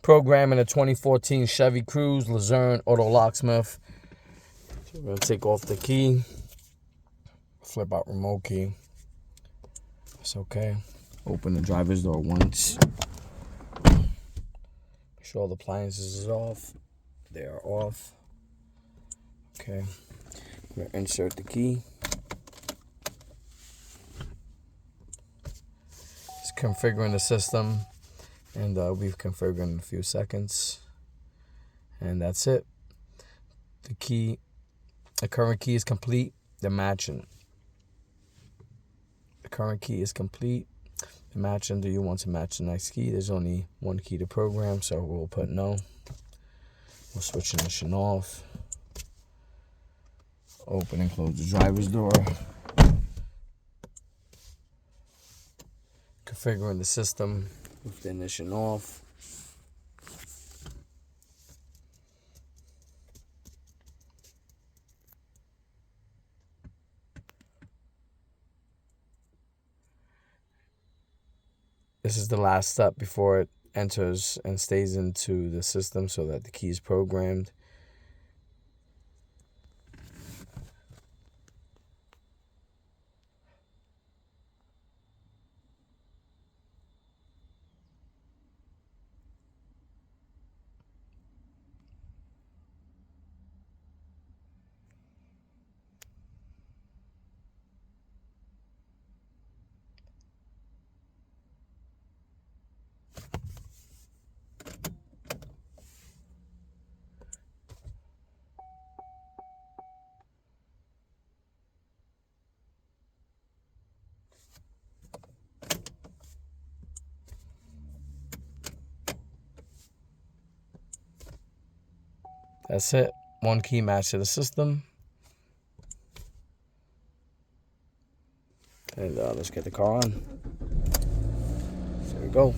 Programming a 2014 Chevy Cruze, Luzerne Auto Locksmith. So we're going to take off the key. Flip out remote key. It's okay. Open the driver's door once. Make sure all the appliances are off. They are off. Okay. I'm going to insert the key. It's configuring the system. And we'll be configuring in a few seconds. And that's it. The current key is complete. They're matching. The current key is complete. They're matching. Do you want to match the next key? There's only one key to program, so we'll put no. We'll switch ignition off. Open and close the driver's door. Configuring the system with the ignition off. This is the last step before it enters and stays into the system so that the key is programmed. That's it. One key match to the system. And let's get the car on. There we go.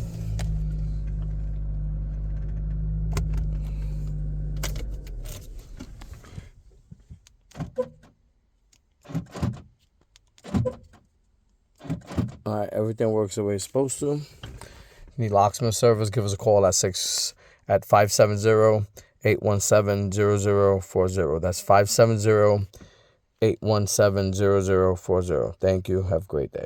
All right, everything works the way it's supposed to. If you need locksmith service, give us a call at 570-817-0040. That's 570-817-0040. Thank you. Have a great day.